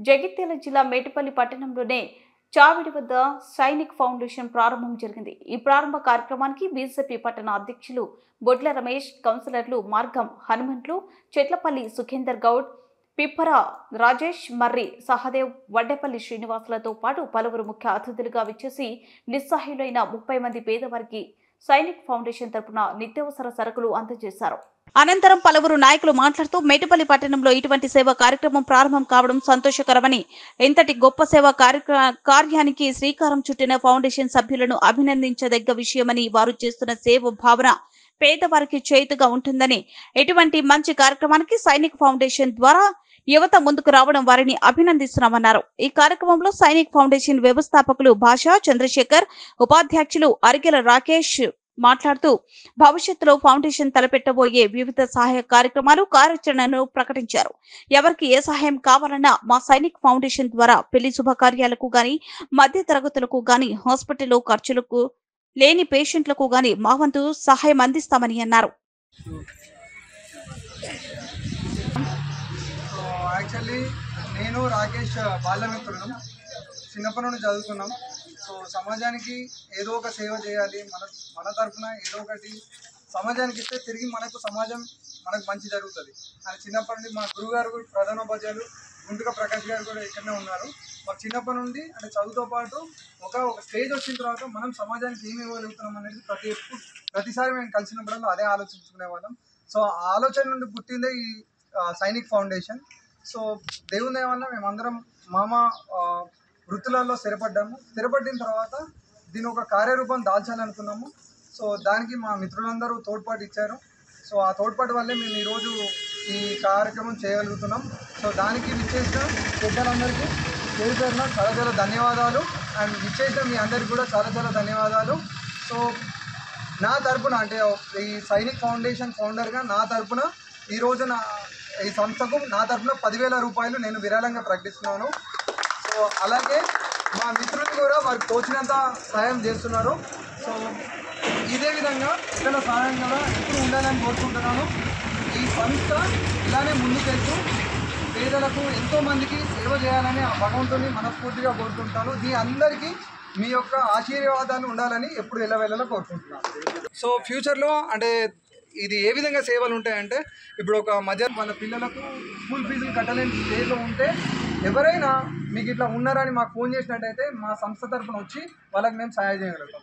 జగిత్యాల జిల్లా మేటపల్లి పట్టణంలోనే చావిడి వద్ద సైనిక్ ఫౌండేషన్ ప్రారంభం జరిగింది. ఈ ప్రారంభ కార్యక్రమానికి బీజేపీ పట్టణ అధ్యక్షులు బొడ్ల రమేష్, కౌన్సిలర్లు మార్గం హనుమంట్లు, చెట్లపల్లి సుఖేందర్ గౌడ్, పిప్పర రాజేష్, మర్రి సహదేవ్, వడ్డేపల్లి శ్రీనివాసులతో పాటు పలువురు ముఖ్య అతిథులుగా విచ్చేసి నిస్సహాయులైన 30 మంది పేదవారికి సైనిక్ ఫౌండేషన్ తరపున నిత్యావసర సరుకులు అందజేశారు. అనంతరం పలువురు నాయకులు మాట్లాడుతూ మేటపల్లి పట్టణంలో ఇటువంటి సేవా కార్యక్రమం ప్రారంభం కావడం సంతోషకరమని, ఇంతటి గొప్ప సేవా కార్యానికి శ్రీకారం చుట్టిన ఫౌండేషన్ సభ్యులను అభినందించదగ్గ విషయమని, వారు చేస్తున్న సేవ భావన పేదవారికి చేతుగా ఉంటుందని, ఇటువంటి మంచి కార్యక్రమానికి సైనిక్ ఫౌండేషన్ ద్వారా యువత ముందుకు రావడం వారిని అభినందిస్తున్నామన్నారు. ఈ కార్యక్రమంలో సైనిక్ ఫౌండేషన్ వ్యవస్థాపకులు భాషా చంద్రశేఖర్, ఉపాధ్యక్షులు అరికెల రాకేష్ మాట్లాడుతూ భవిష్యత్తులో ఫౌండేషన్ తలపెట్టబోయే వివిధ సహాయ కార్యక్రమాలు, కార్యాచరణను ప్రకటించారు. ఎవరికి ఏ సహాయం కావాలన్నా మా సైనిక్ ఫౌండేషన్ ద్వారా పెళ్లి శుభకార్యాలకు గాని, మధ్య తరగతులకు గాని, హాస్పిటల్లో ఖర్చులకు లేని పేషెంట్లకు గాని మా వంతు సహాయం అందిస్తామని అన్నారు. యాక్చువల్లీ నేను రాకేష్ బాల్యమిత్రుడు, చిన్నప్పటి నుండి చదువుతున్నాం. సో సమాజానికి ఏదో ఒక సేవ చేయాలి, మన తరఫున ఏదో ఒకటి సమాజానికి ఇస్తే తిరిగి సమాజం మనకు మంచి జరుగుతుంది అని చిన్నప్పటి నుండి మా గురువుగారు, ప్రధానోపాధ్యాయులు గుంటుక ప్రకాష్ గారు కూడా ఇక్కడనే ఉన్నారు. మాకు చిన్నప్పటి నుండి అంటే చదువుతో పాటు ఒక స్టేజ్ వచ్చిన తర్వాత మనం సమాజానికి ఏమి ఇవ్వగలుగుతున్నాం అనేది ప్రతిసారి మేము కలిసినప్పుడల్లా అదే ఆలోచించుకునే వాళ్ళం. సో ఆ ఆలోచన నుండి పుట్టిందే ఈ సైనిక్ ఫౌండేషన్. సో దేవుని వల్ల మేమందరం వృత్తులలో స్థిరపడిన తర్వాత దీని ఒక కార్యరూపం దాల్చాలనుకున్నాము. సో దానికి మా మిత్రులందరూ తోడ్పాటు ఇచ్చారు. సో ఆ తోడ్పాటు వల్లే మేము ఈరోజు ఈ కార్యక్రమం చేయగలుగుతున్నాం. సో దానికి విచ్చేసిన పెద్దలందరికీ పేరు పేరున చాలా చాలా ధన్యవాదాలు. అండ్ విచ్చేసిన మీ అందరికీ కూడా చాలా చాలా ధన్యవాదాలు. సో నా తరపున అంటే ఈ సైనిక్ ఫౌండేషన్ ఫౌండర్గా నా తరపున ఈరోజు ఈ సంస్థకు నా తరపున 10,000 రూపాయలు నేను విరాళంగా ప్రకటిస్తున్నాను. సో అలాగే మా మిత్రులు కూడా వారికి తోచినంత సహాయం చేస్తున్నారు. సో ఇదే విధంగా ఇతర సహాయం కూడా ఎప్పుడు ఉండాలని కోరుకుంటున్నాను. ఈ సంస్థ ఇలానే ముందుకెళ్తూ పేదలకు ఎంతోమందికి సేవ చేయాలని ఆ భగవంతుని మనస్ఫూర్తిగా కోరుకుంటాను. మీ అందరికీ మీ యొక్క ఆశీర్వాదాలు ఉండాలని ఎప్పుడు ఎల్లవేళలా కోరుకుంటున్నాను. సో ఫ్యూచర్లో అంటే ఇది ఏ విధంగా సేవలు ఉంటాయంటే, ఇప్పుడు ఒక మన పిల్లలకు స్కూల్ ఫీజులు కట్టలేని స్టేజ్లో ఉంటే ఎవరైనా మీకు ఇట్లా ఉన్నారని మాకు ఫోన్ చేసినట్టయితే మా సంస్థ తరఫున వచ్చి వాళ్ళకి మేము సహాయం చేయగలుగుతాం.